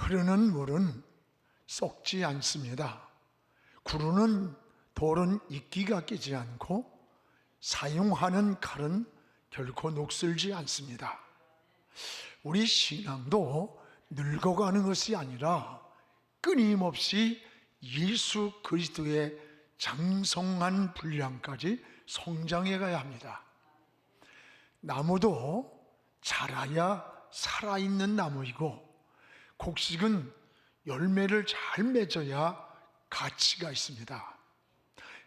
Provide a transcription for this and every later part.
흐르는 물은 썩지 않습니다. 구르는 돌은 이끼가 끼지 않고 사용하는 칼은 결코 녹슬지 않습니다. 우리 신앙도 늙어가는 것이 아니라 끊임없이 예수 그리스도의 장성한 분량까지 성장해 가야 합니다. 나무도 자라야 살아있는 나무이고, 곡식은 열매를 잘 맺어야 가치가 있습니다.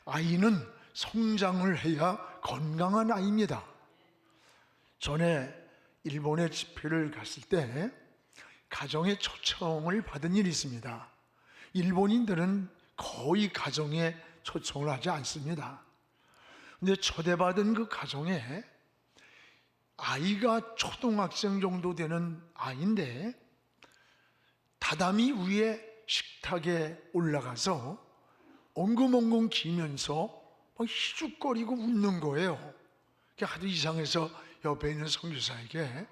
아이는 성장을 해야 건강한 아이입니다. 전에 일본에 집회를 갔을 때 가정에 초청을 받은 일이 있습니다. 일본인들은 거의 가정에 초청을 하지 않습니다. 근데 초대받은 그 가정에 아이가 초등학생 정도 되는 아이인데, 다다미 위에 식탁에 올라가서 엉금엉금 기면서 막 희죽거리고 웃는 거예요. 그게 하도 이상해서 옆에 있는 선교사에게,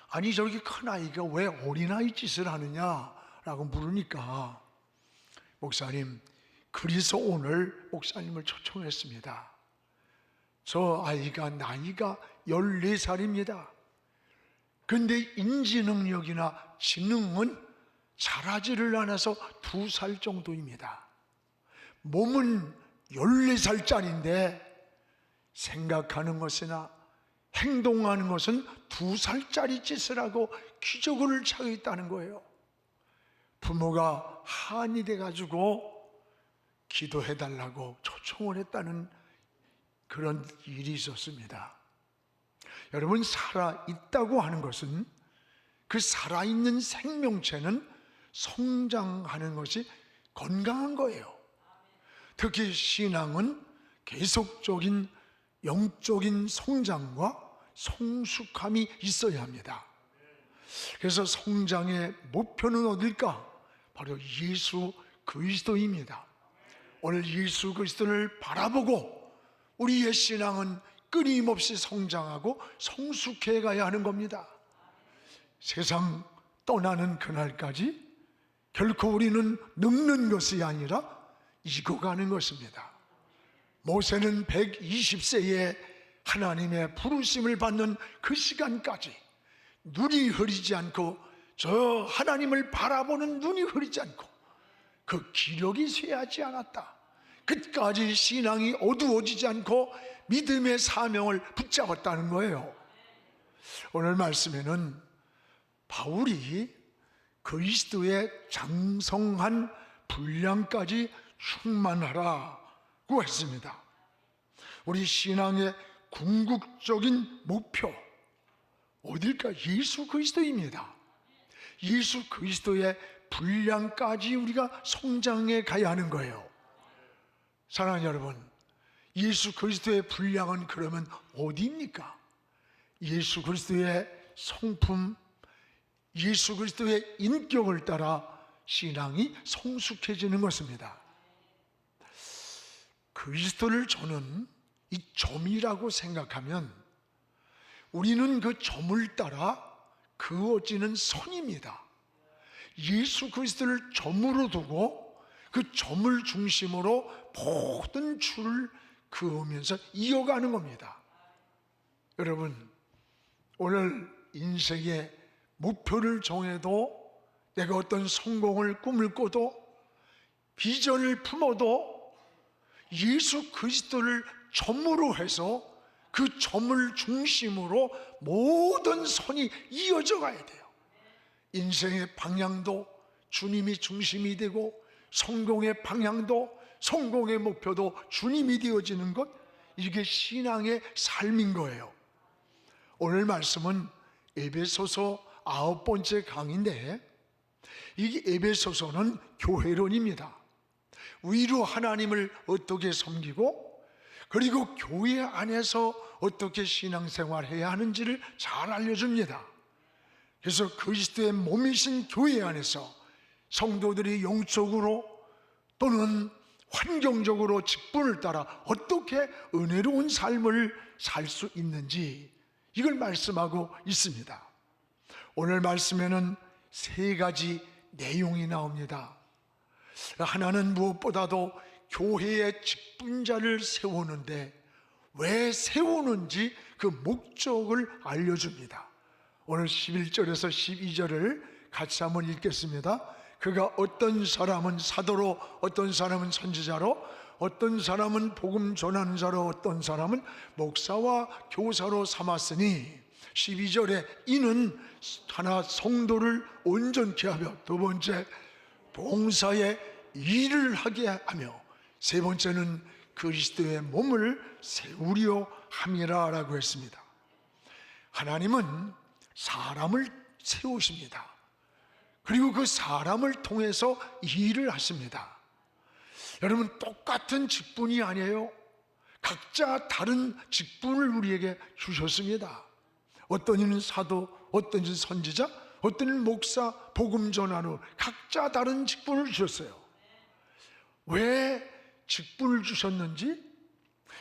아니 저렇게 큰 아이가 왜 어린아이 짓을 하느냐라고 물으니까, 목사님, 그래서 오늘 목사님을 초청했습니다. 저 아이가 나이가 14살입니다. 근데 인지 능력이나 지능은 자라지를 않아서 2살 정도입니다. 몸은 14살짜리인데 생각하는 것이나 행동하는 것은 2살짜리 짓을 하고 기적을 차고 있다는 거예요. 부모가 한이 돼가지고 기도해달라고 초청을 했다는 그런 일이 있었습니다. 여러분, 살아있다고 하는 것은, 그 살아있는 생명체는 성장하는 것이 건강한 거예요. 특히 신앙은 계속적인 영적인 성장과 성숙함이 있어야 합니다. 그래서 성장의 목표는 어딜까? 바로 예수 그리스도입니다. 오늘 예수 그리스도를 바라보고 우리의 신앙은 끊임없이 성장하고 성숙해 가야 하는 겁니다. 세상 떠나는 그날까지 결코 우리는 늙는 것이 아니라 익어가는 것입니다. 모세는 120세에 하나님의 부르심을 받는 그 시간까지 눈이 흐리지 않고, 저 하나님을 바라보는 눈이 흐리지 않고 그 기력이 쇠하지 않았다. 끝까지 신앙이 어두워지지 않고 믿음의 사명을 붙잡았다는 거예요. 오늘 말씀에는 바울이 그리스도의 장성한 분량까지 충만하라고 했습니다. 우리 신앙의 궁극적인 목표 어딜까? 예수 그리스도입니다. 예수 그리스도의 분량까지 우리가 성장해 가야 하는 거예요. 사랑하는 여러분, 예수 그리스도의 분량은 그러면 어디입니까? 예수 그리스도의 성품, 예수 그리스도의 인격을 따라 신앙이 성숙해지는 것입니다. 그리스도를 저는 이 점이라고 생각하면, 우리는 그 점을 따라 그어지는 선입니다. 예수 그리스도를 점으로 두고 그 점을 중심으로 모든 줄을 그으면서 이어가는 겁니다. 여러분, 오늘 인생의 목표를 정해도, 내가 어떤 성공을 꿈을 꿔도, 비전을 품어도 예수 그리스도를 점으로 해서 그 점을 중심으로 모든 선이 이어져 가야 돼요. 인생의 방향도 주님이 중심이 되고, 성공의 방향도, 성공의 목표도 주님이 되어지는 것, 이게 신앙의 삶인 거예요. 오늘 말씀은 에베소서 9번째 강의인데, 이 에베소서는 교회론입니다. 위로 하나님을 어떻게 섬기고, 그리고 교회 안에서 어떻게 신앙생활해야 하는지를 잘 알려줍니다. 그래서 그리스도의 몸이신 교회 안에서 성도들이 영적으로 또는 환경적으로 직분을 따라 어떻게 은혜로운 삶을 살 수 있는지, 이걸 말씀하고 있습니다. 오늘 말씀에는 세 가지 내용이 나옵니다. 하나는 무엇보다도 교회의 직분자를 세우는데 왜 세우는지 그 목적을 알려줍니다. 오늘 11절에서 12절을 같이 한번 읽겠습니다. 그가 어떤 사람은 사도로, 어떤 사람은 선지자로, 어떤 사람은 복음 전하는 자로, 어떤 사람은 목사와 교사로 삼았으니, 12절에 이는 하나 성도를 온전케 하며, 두 번째 봉사의 일을 하게 하며, 세 번째는 그리스도의 몸을 세우려 함이라 라고 했습니다. 하나님은 사람을 세우십니다. 그리고 그 사람을 통해서 일을 하십니다. 여러분, 똑같은 직분이 아니에요. 각자 다른 직분을 우리에게 주셨습니다. 어떤 이는 사도, 어떤 이는 선지자, 어떤 이는 목사, 복음 전하로 각자 다른 직분을 주셨어요. 왜 직분을 주셨는지,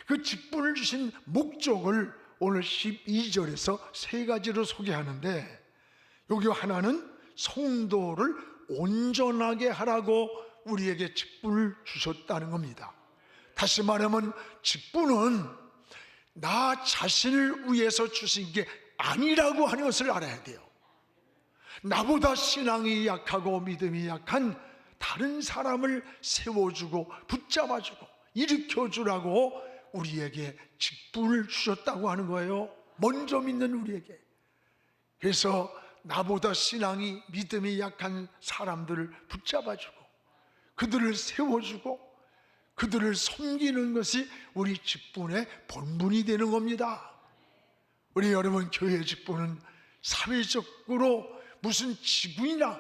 그 직분을 주신 목적을 오늘 12절에서 세 가지로 소개하는데, 여기 하나는 성도를 온전하게 하라고 우리에게 직분을 주셨다는 겁니다. 다시 말하면 직분은 나 자신을 위해서 주신 게 아니라고 하는 것을 알아야 돼요. 나보다 신앙이 약하고 믿음이 약한 다른 사람을 세워주고 붙잡아주고 일으켜주라고 우리에게 직분을 주셨다고 하는 거예요. 먼저 믿는 우리에게. 그래서 나보다 신앙이 믿음이 약한 사람들을 붙잡아주고 그들을 세워주고 그들을 섬기는 것이 우리 직분의 본분이 되는 겁니다. 우리 여러분, 교회 직분은 사회적으로 무슨 직분이나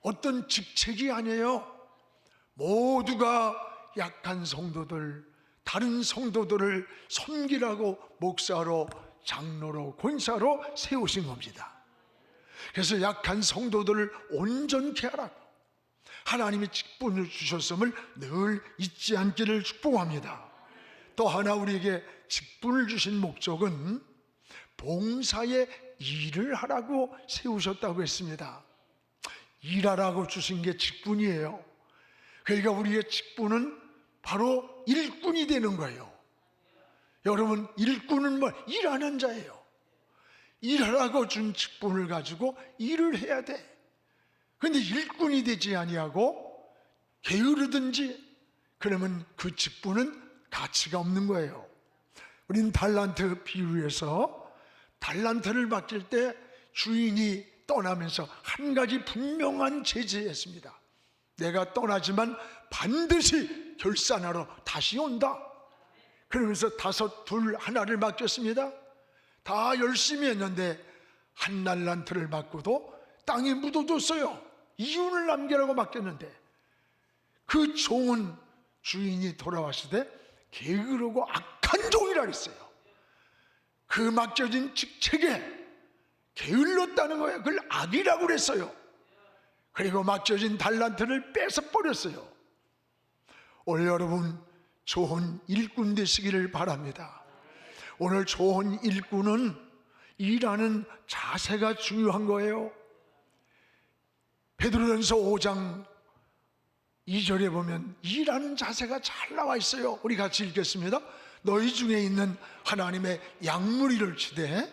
어떤 직책이 아니에요. 모두가 약한 성도들, 다른 성도들을 섬기라고 목사로, 장로로, 권사로 세우신 겁니다. 그래서 약한 성도들을 온전케 하라고 하나님이 직분을 주셨음을 늘 잊지 않기를 축복합니다. 또 하나 우리에게 직분을 주신 목적은 봉사의 일을 하라고 세우셨다고 했습니다. 일하라고 주신 게 직분이에요. 그러니까 우리의 직분은 바로 일꾼이 되는 거예요. 여러분, 일꾼은 뭐? 일하는 자예요. 일하라고 준 직분을 가지고 일을 해야 돼. 그런데 일꾼이 되지 아니하고 게으르든지 그러면 그 직분은 가치가 없는 거예요. 우린 달란트 비유에서 달란트를 맡길 때 주인이 떠나면서 한 가지 분명한 제재했습니다. 내가 떠나지만 반드시 결산하러 다시 온다. 그러면서 다섯, 둘, 하나를 맡겼습니다. 다 열심히 했는데 한 달란트를 맡고도 땅에 묻어뒀어요. 이윤을 남기라고 맡겼는데 그 종은 주인이 돌아왔을 때 게으르고 악한 종이라 그랬어요. 그 맡겨진 직책에 게을렀다는 거예요. 그걸 악이라고 그랬어요. 그리고 맡겨진 달란트를 뺏어버렸어요. 오늘 여러분, 좋은 일꾼 되시기를 바랍니다. 오늘 좋은 일꾼은 일하는 자세가 중요한 거예요. 베드로전서 5장 2절에 보면 일하는 자세가 잘 나와 있어요. 우리 같이 읽겠습니다. 너희 중에 있는 하나님의 양무리를 치되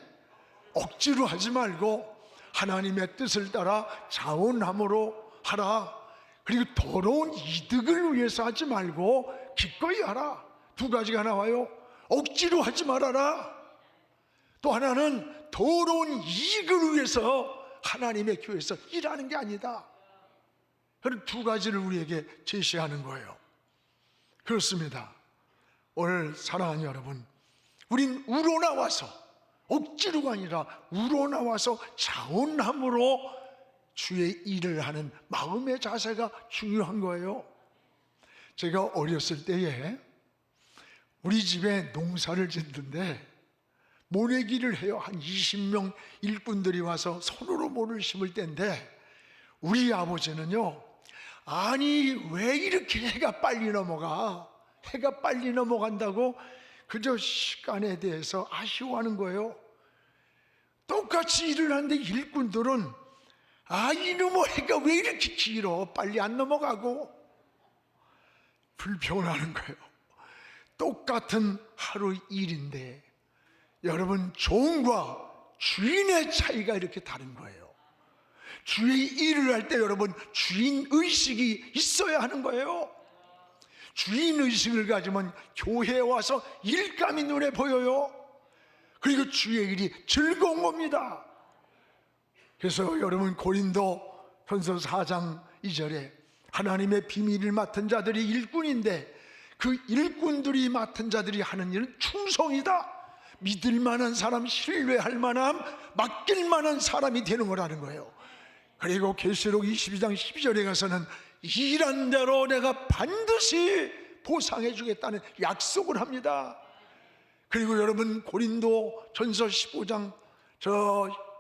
억지로 하지 말고 하나님의 뜻을 따라 자원함으로 하라. 그리고 더러운 이득을 위해서 하지 말고 기꺼이 하라. 두 가지가 나와요. 억지로 하지 말아라. 또 하나는 더러운 이익을 위해서 하나님의 교회에서 일하는 게 아니다. 그런 두 가지를 우리에게 제시하는 거예요. 그렇습니다. 오늘 사랑하는 여러분, 우린 우러나와서 억지로가 아니라 우러나와서 자원함으로 주의 일을 하는 마음의 자세가 중요한 거예요. 제가 어렸을 때에 우리 집에 농사를 짓는데 모내기를 해요. 한 20명 일꾼들이 와서 손으로 모를 심을 때인데 우리 아버지는요, 아니 왜 이렇게 해가 빨리 넘어가? 해가 빨리 넘어간다고 그저 시간에 대해서 아쉬워하는 거예요. 똑같이 일을 하는데 일꾼들은 이놈의 해가 왜 이렇게 길어? 빨리 안 넘어가고 불평하는 거예요. 똑같은 하루 일인데 여러분, 종과 주인의 차이가 이렇게 다른 거예요. 주의 일을 할 때 여러분, 주인의식이 있어야 하는 거예요. 주인의식을 가지면 교회에 와서 일감이 눈에 보여요. 그리고 주의 일이 즐거운 겁니다. 그래서 여러분, 고린도 전서 4장 2절에 하나님의 비밀을 맡은 자들이 일꾼인데 그 일꾼들이 맡은 자들이 하는 일은 충성이다. 믿을 만한 사람, 신뢰할 만한, 맡길 만한 사람이 되는 거라는 거예요. 그리고 계시록 22장 12절에 가서는 일한 대로 내가 반드시 보상해 주겠다는 약속을 합니다. 그리고 여러분, 고린도 전서 15장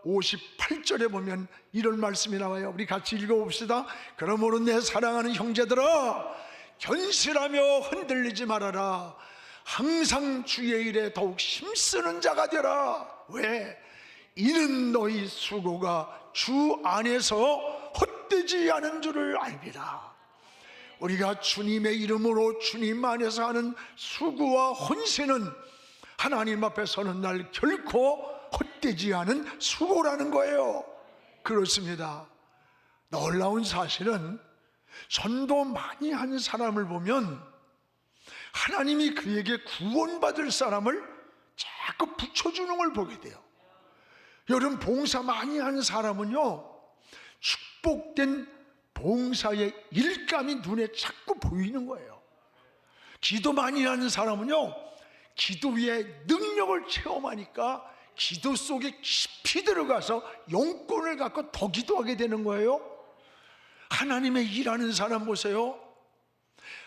58절에 보면 이런 말씀이 나와요. 우리 같이 읽어봅시다. 그러므로 내 사랑하는 형제들아, 견실하며 흔들리지 말아라. 항상 주의 일에 더욱 힘쓰는 자가 되라. 왜? 이는 너희 수고가 주 안에서 헛되지 않은 줄을 알리라. 우리가 주님의 이름으로 주님 안에서 하는 수고와 헌신은 하나님 앞에 서는 날 결코 헛되지 않은 수고라는 거예요. 그렇습니다. 놀라운 사실은 전도 많이 한 사람을 보면 하나님이 그에게 구원받을 사람을 자꾸 붙여주는 걸 보게 돼요. 여러분, 봉사 많이 하는 사람은요, 축복된 봉사의 일감이 눈에 자꾸 보이는 거예요. 기도 많이 하는 사람은요, 기도의 능력을 체험하니까 기도 속에 깊이 들어가서 영권을 갖고 더 기도하게 되는 거예요. 하나님의 일하는 사람 보세요.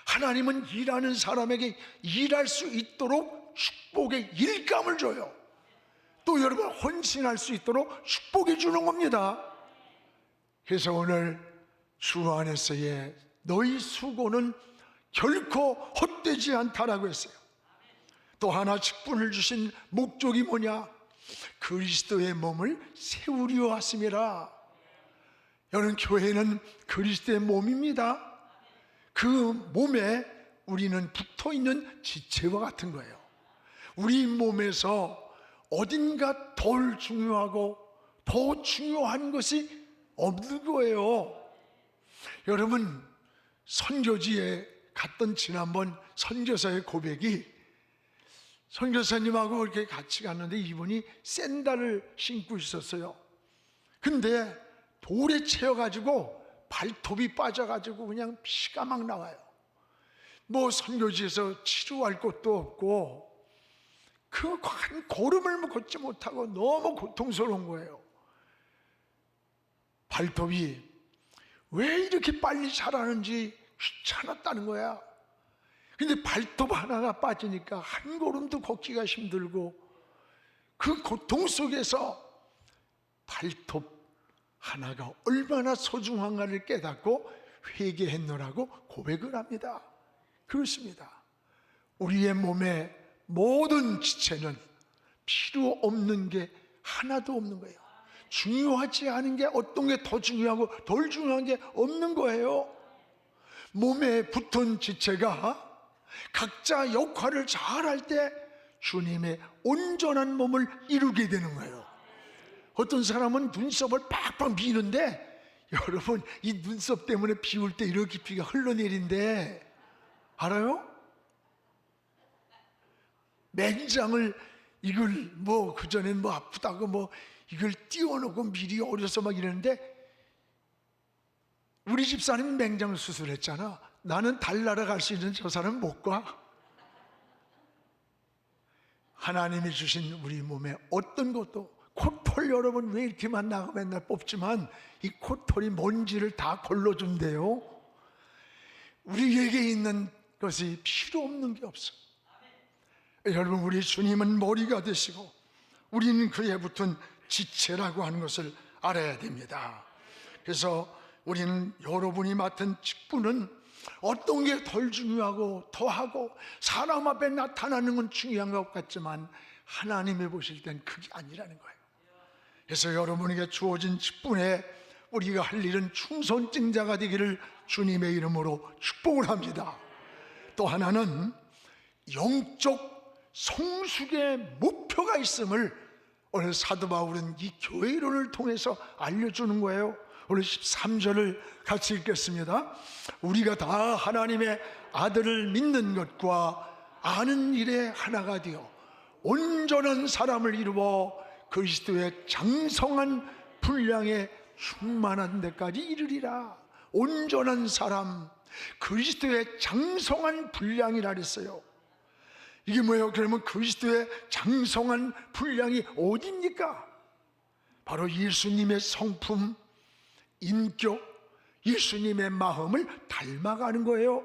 하나님은 일하는 사람에게 일할 수 있도록 축복의 일감을 줘요. 또 여러분, 헌신할 수 있도록 축복해 주는 겁니다. 그래서 오늘 주 안에서의 너희 수고는 결코 헛되지 않다라고 했어요. 또 하나 직분을 주신 목적이 뭐냐? 그리스도의 몸을 세우려 하심이라. 여러분, 교회는 그리스도의 몸입니다. 그 몸에 우리는 붙어있는 지체와 같은 거예요. 우리 몸에서 어딘가 덜 중요하고 더 중요한 것이 없는 거예요. 여러분, 선교지에 갔던 지난번 선교사의 고백이, 선교사님하고 이렇게 같이 갔는데 이분이 샌들을 신고 있었어요. 근데 돌에 채여가지고 발톱이 빠져가지고 그냥 피가 막 나와요. 뭐 선교지에서 치료할 곳도 없고 그 한 걸음을 걷지 못하고 너무 고통스러운 거예요. 발톱이 왜 이렇게 빨리 자라는지 귀찮았다는 거야. 근데 발톱 하나가 빠지니까 한 걸음도 걷기가 힘들고 그 고통 속에서 발톱 하나가 얼마나 소중한가를 깨닫고 회개했노라고 고백을 합니다. 그렇습니다. 우리의 몸의 모든 지체는 필요 없는 게 하나도 없는 거예요. 중요하지 않은 게 어떤 게 더 중요하고 덜 중요한 게 없는 거예요. 몸에 붙은 지체가 각자 역할을 잘할 때 주님의 온전한 몸을 이루게 되는 거예요. 어떤 사람은 눈썹을 팍팍 미는데 여러분, 이 눈썹 때문에 비울 때 이렇게 피가 흘러내린대. 알아요? 맨장을 이걸 뭐 그전엔 뭐 아프다고 뭐 이걸 띄워놓고 미리 어려서 막 이러는데, 우리 집사람이 맹장을 수술했잖아. 나는 달나라 갈 수 있는 저 사람은 못 가. 하나님이 주신 우리 몸에 어떤 것도, 코털 여러분 왜 이렇게만 나가 맨날 뽑지만 이 코털이 먼지를 다 걸러준대요. 우리에게 있는 것이 필요 없는 게 없어. 여러분, 우리 주님은 머리가 되시고 우리는 그에 붙은 지체라고 하는 것을 알아야 됩니다. 그래서 우리는 여러분이 맡은 직분은 어떤 게 덜 중요하고 더하고 사람 앞에 나타나는 건 중요한 것 같지만 하나님이 보실 땐 그게 아니라는 거예요. 그래서 여러분에게 주어진 직분에 우리가 할 일은 충성증자가 되기를 주님의 이름으로 축복을 합니다. 또 하나는 영적 성숙의 목표가 있음을 오늘 사도 바울은 이 교회 이론을 통해서 알려주는 거예요. 오늘 13절을 같이 읽겠습니다. 우리가 다 하나님의 아들을 믿는 것과 아는 일에 하나가 되어 온전한 사람을 이루어 그리스도의 장성한 분량에 충만한 데까지 이르리라. 온전한 사람, 그리스도의 장성한 분량이라 그랬어요. 이게 뭐예요? 그러면 그리스도의 장성한 분량이 어디입니까? 바로 예수님의 성품, 인격, 예수님의 마음을 닮아가는 거예요.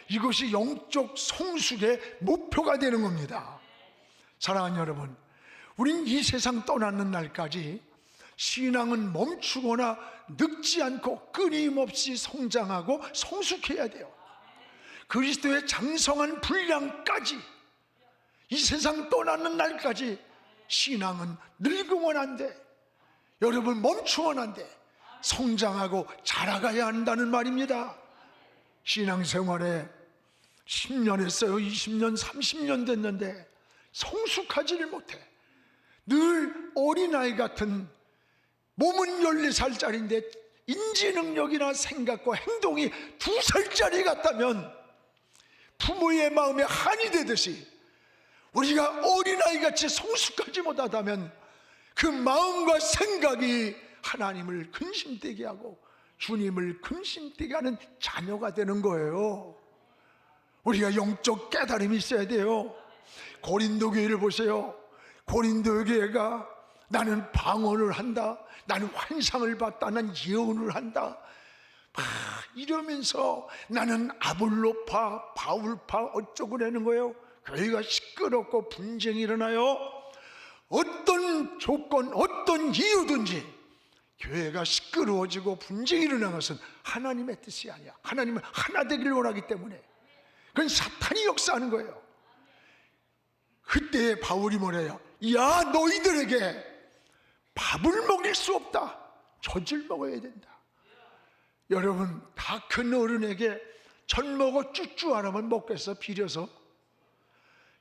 이것이 영적 성숙의 목표가 되는 겁니다. 사랑하는 여러분, 우린 이 세상 떠나는 날까지 신앙은 멈추거나 늙지 않고 끊임없이 성장하고 성숙해야 돼요. 그리스도의 장성한 분량까지, 이 세상 떠나는 날까지 신앙은 늙으면 안 돼. 여러분, 멈추면 안 돼. 성장하고 자라가야 한다는 말입니다. 신앙생활에 10년 했어요. 20년, 30년 됐는데 성숙하지를 못해. 늘 어린아이 같은, 몸은 14살짜리인데 인지능력이나 생각과 행동이 2살짜리 같다면 부모의 마음에 한이 되듯이 우리가 어린아이같이 성숙하지 못하다면 그 마음과 생각이 하나님을 근심되게 하고 주님을 근심되게 하는 자녀가 되는 거예요. 우리가 영적 깨달음이 있어야 돼요. 고린도 교회를 보세요. 고린도 교회가 나는 방언을 한다, 나는 환상을 봤다, 나는 예언을 한다 막 이러면서 나는 아볼로파, 바울파 어쩌고 그러는 거예요. 교회가 시끄럽고 분쟁이 일어나요. 어떤 조건, 어떤 이유든지 교회가 시끄러워지고 분쟁이 일어나는 것은 하나님의 뜻이 아니야. 하나님은 하나 되기를 원하기 때문에 그건 사탄이 역사하는 거예요. 그때 바울이 뭐래요? 야, 너희들에게 밥을 먹일 수 없다. 젖을 먹어야 된다. 여러분, 다 큰 어른에게 젖 먹어 쭈쭈 하나만 먹겠어? 비려서?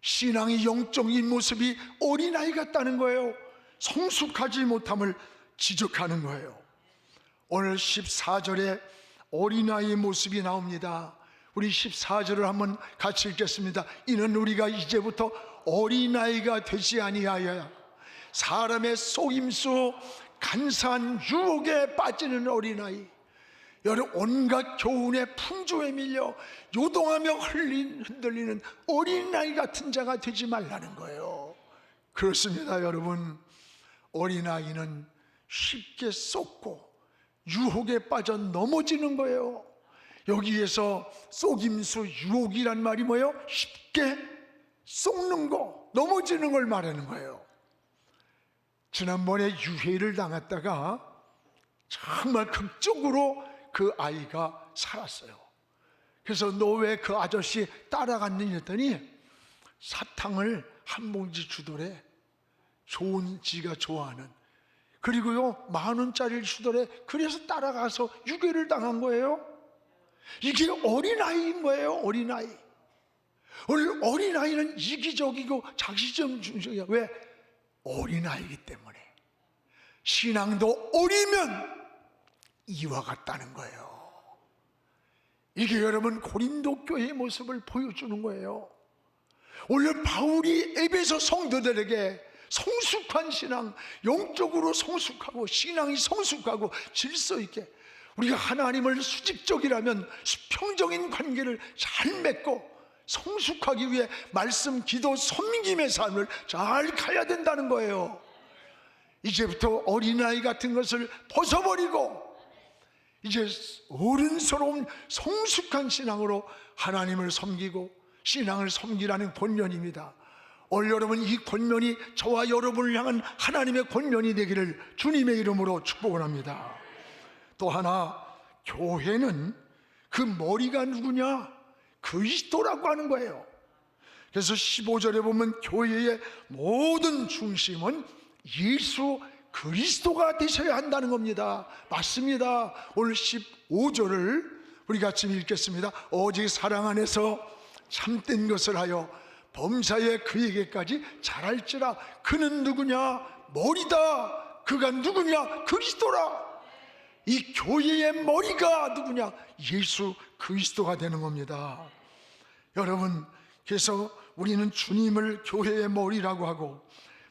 신앙의 영적인 모습이 어린아이 같다는 거예요. 성숙하지 못함을 지적하는 거예요. 오늘 14절에 어린아이의 모습이 나옵니다. 우리 14절을 한번 같이 읽겠습니다. 이는 우리가 이제부터 어린아이가 되지 아니하여 사람의 속임수 간사한 유혹에 빠지는 어린아이, 여러 온갖 교훈의 풍조에 밀려 요동하며 흔들리는 어린아이 같은 자가 되지 말라는 거예요. 그렇습니다. 여러분, 어린아이는 쉽게 속고 유혹에 빠져 넘어지는 거예요. 여기에서 속임수, 유혹이란 말이 뭐예요? 쉽게 속는 거, 넘어지는 걸 말하는 거예요. 지난번에 유해를 당했다가 정말 극적으로 그 아이가 살았어요. 그래서 너 왜 그 아저씨 따라갔느냐 했더니 사탕을 한 봉지 주더래. 좋은, 지가 좋아하는. 그리고요 10,000원짜리를 주더래. 그래서 따라가서 유괴를 당한 거예요. 이게 어린아이인 거예요. 어린아이. 오늘 어린아이는 이기적이고 자기점 중심이야. 왜? 어린아이기 때문에. 신앙도 어리면 이와 같다는 거예요. 이게 여러분 고린도 교회의 모습을 보여주는 거예요. 오늘 바울이 에베소 성도들에게 성숙한 신앙, 영적으로 성숙하고 신앙이 성숙하고 질서 있게, 우리가 하나님을 수직적이라면 수평적인 관계를 잘 맺고 성숙하기 위해 말씀, 기도, 섬김의 삶을 잘 가야 된다는 거예요. 이제부터 어린아이 같은 것을 벗어버리고 이제 어른스러운 성숙한 신앙으로 하나님을 섬기고 신앙을 섬기라는 권면입니다. 오늘 여러분, 이 권면이 저와 여러분을 향한 하나님의 권면이 되기를 주님의 이름으로 축복을 합니다. 또 하나, 교회는 그 머리가 누구냐? 그리스도라고 하는 거예요. 그래서 15절에 보면 교회의 모든 중심은 예수 그리스도가 되셔야 한다는 겁니다. 맞습니다. 오늘 15절을 우리 같이 읽겠습니다. 오직 사랑 안에서 참된 것을 하여 범사에 그에게까지 잘할지라. 그는 누구냐? 머리다. 그가 누구냐? 그리스도라. 이 교회의 머리가 누구냐? 예수 그리스도가 되는 겁니다. 여러분, 그래서 우리는 주님을 교회의 머리라고 하고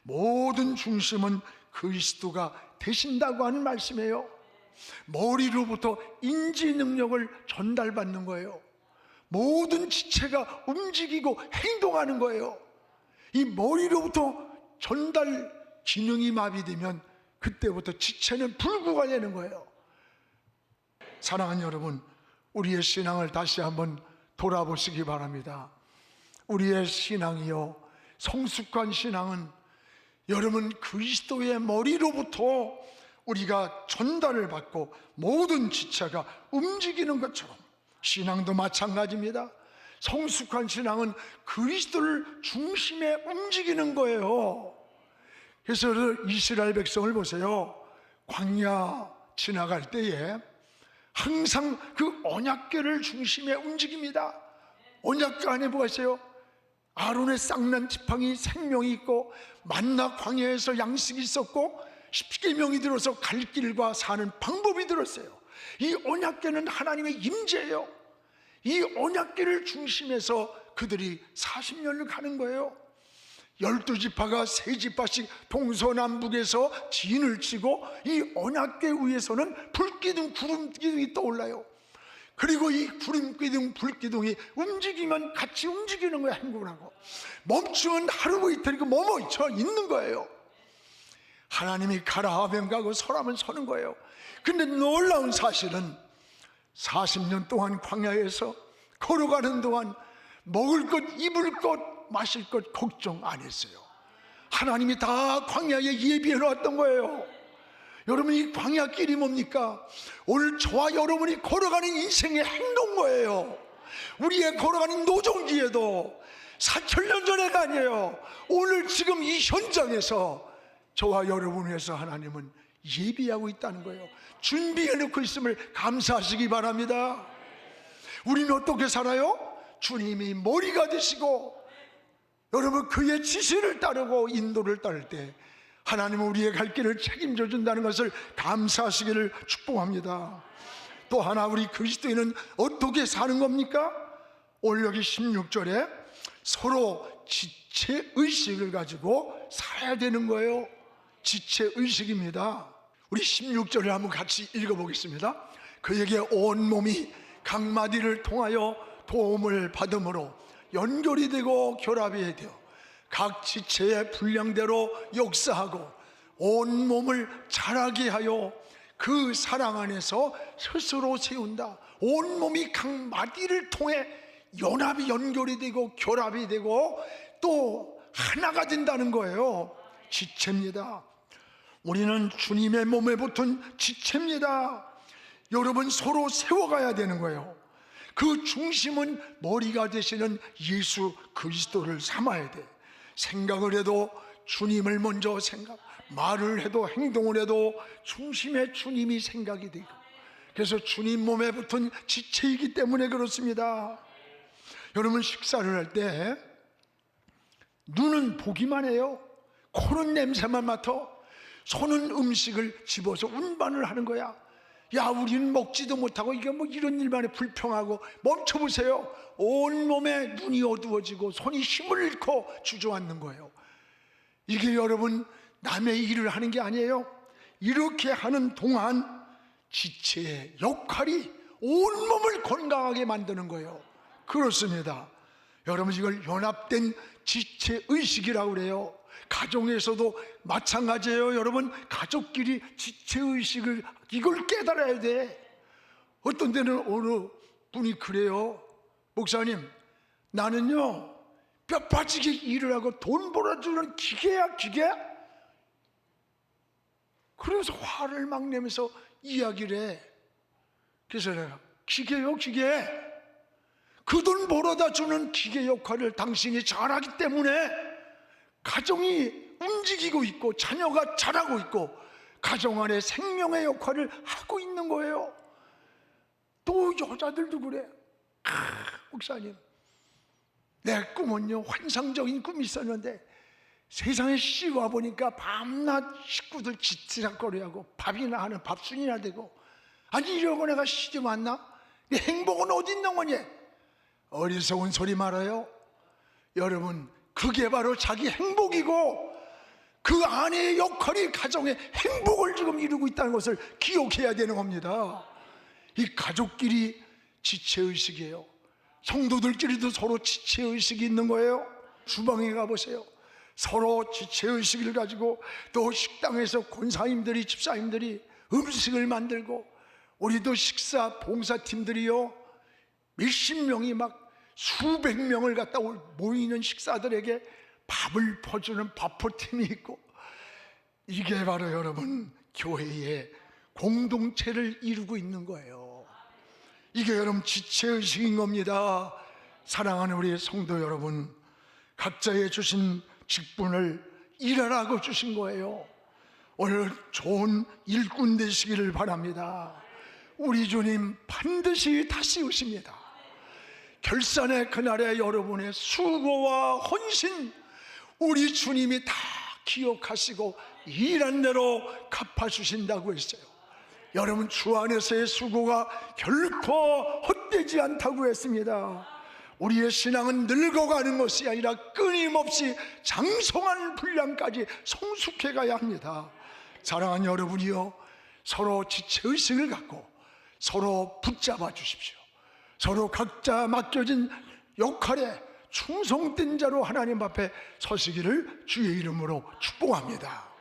모든 중심은 그리스도가 되신다고 하는 말씀이에요. 머리로부터 인지 능력을 전달받는 거예요. 모든 지체가 움직이고 행동하는 거예요. 이 머리로부터 전달 기능이 마비되면 그때부터 지체는 불구가 되는 거예요. 사랑하는 여러분, 우리의 신앙을 다시 한번 돌아보시기 바랍니다. 우리의 신앙이요, 성숙한 신앙은 여러분 그리스도의 머리로부터 우리가 전달을 받고 모든 지체가 움직이는 것처럼 신앙도 마찬가지입니다. 성숙한 신앙은 그리스도를 중심에 움직이는 거예요. 그래서 이스라엘 백성을 보세요. 광야 지나갈 때에 항상 그 언약궤를 중심에 움직입니다. 언약궤 안에 뭐가 있어요? 아론의 쌍난 지팡이 생명이 있고, 만나 광야에서 양식이 있었고, 십계명이 들어서 갈 길과 사는 방법이 들었어요. 이 언약궤는 하나님의 임재예요. 이 언약궤를 중심에서 그들이 40년을 가는 거예요. 12지파가 3지파씩 동서남북에서 진을 치고 이 언약궤 위에서는 불기둥 구름기둥이 떠올라요. 그리고 이 구름기둥 불기둥이 움직이면 같이 움직이는 거예요. 행군을 하고 멈추면 하루 이틀이고 머뭇쳐 있는 거예요. 하나님이 가라 하면 가고 서라면 서는 거예요. 근데 놀라운 사실은 40년 동안 광야에서 걸어가는 동안 먹을 것, 입을 것, 마실 것 걱정 안 했어요. 하나님이 다 광야에 예비해 놓았던 거예요. 여러분, 이 광야길이 뭡니까? 오늘 저와 여러분이 걸어가는 인생의 행동거예요. 우리의 걸어가는 노정기에도 4,000년 전에가 아니에요. 오늘 지금 이 현장에서 저와 여러분을 위해서 하나님은 예비하고 있다는 거예요. 준비해 놓고 있음을 감사하시기 바랍니다. 우리는 어떻게 살아요? 주님이 머리가 되시고 여러분 그의 지시를 따르고 인도를 따를 때 하나님은 우리의 갈 길을 책임져 준다는 것을 감사하시기를 축복합니다. 또 하나, 우리 그리스도인은 어떻게 사는 겁니까? 오늘 여기 16절에 서로 지체의식을 가지고 살아야 되는 거예요. 지체의식입니다. 우리 16절을 한번 같이 읽어보겠습니다. 그에게 온몸이 각 마디를 통하여 도움을 받음으로 연결이 되고 결합이 되어 각 지체의 분량대로 역사하고 온 몸을 자라게 하여 그 사랑 안에서 스스로 세운다. 온 몸이 각 마디를 통해 연합이 연결이 되고 결합이 되고 또 하나가 된다는 거예요. 지체입니다. 우리는 주님의 몸에 붙은 지체입니다. 여러분, 서로 세워가야 되는 거예요. 그 중심은 머리가 되시는 예수 그리스도를 삼아야 돼. 생각을 해도 주님을 먼저 생각, 말을 해도 행동을 해도 중심에 주님이 생각이 되고, 그래서 주님 몸에 붙은 지체이기 때문에 그렇습니다. 여러분, 식사를 할 때 눈은 보기만 해요. 코는 냄새만 맡아. 손은 음식을 집어서 운반을 하는 거야. 야, 우리는 먹지도 못하고 이게 뭐 이런 일만 해 불평하고. 멈춰보세요. 온몸에 눈이 어두워지고 손이 힘을 잃고 주저앉는 거예요. 이게 여러분 남의 일을 하는 게 아니에요. 이렇게 하는 동안 지체의 역할이 온몸을 건강하게 만드는 거예요. 그렇습니다. 여러분, 이걸 연합된 지체의식이라고 그래요. 가정에서도 마찬가지예요. 여러분, 가족끼리 지체의식을 이걸 깨달아야 돼. 어떤 데는 어느 분이 그래요. 목사님, 나는요 뼈 빠지게 일을 하고 돈 벌어주는 기계야, 기계. 그래서 화를 막 내면서 이야기를 해. 그래서 내가 기계요, 기계. 그 돈 벌어다 주는 기계 역할을 당신이 잘하기 때문에 가정이 움직이고 있고 자녀가 자라고 있고 가정 안에 생명의 역할을 하고 있는 거예요. 또 여자들도 그래. 목사님, 내 꿈은요 환상적인 꿈이 있었는데 세상에 시집 와보니까 밤낮 식구들 지치락거리하고 밥이나 하는 밥순이나 되고, 아니 이러고 내가 시집 왔나? 내 행복은 어디 있는 거니? 어리석은 소리 말아요. 여러분, 그게 바로 자기 행복이고 그 아내의 역할이 가정의 행복을 지금 이루고 있다는 것을 기억해야 되는 겁니다. 이 가족끼리 지체의식이에요. 성도들끼리도 서로 지체의식이 있는 거예요. 주방에 가보세요. 서로 지체의식을 가지고 또 식당에서 권사님들이, 집사님들이 음식을 만들고, 우리도 식사 봉사팀들이요 몇십 명이 막 수백 명을 갖다 모이는 식사들에게 밥을 퍼주는 밥포팀이 있고, 이게 바로 여러분 교회의 공동체를 이루고 있는 거예요. 이게 여러분 지체의식인 겁니다. 사랑하는 우리 성도 여러분, 각자의 주신 직분을 일하라고 주신 거예요. 오늘 좋은 일꾼 되시기를 바랍니다. 우리 주님 반드시 다시 오십니다. 결산의 그날에 여러분의 수고와 헌신 우리 주님이 다 기억하시고 일한 대로 갚아주신다고 했어요. 여러분, 주 안에서의 수고가 결코 헛되지 않다고 했습니다. 우리의 신앙은 늙어가는 것이 아니라 끊임없이 장성한 분량까지 성숙해 가야 합니다. 사랑하는 여러분이요, 서로 지체의식을 갖고 서로 붙잡아 주십시오. 서로 각자 맡겨진 역할에 충성된 자로 하나님 앞에 서시기를 주의 이름으로 축복합니다.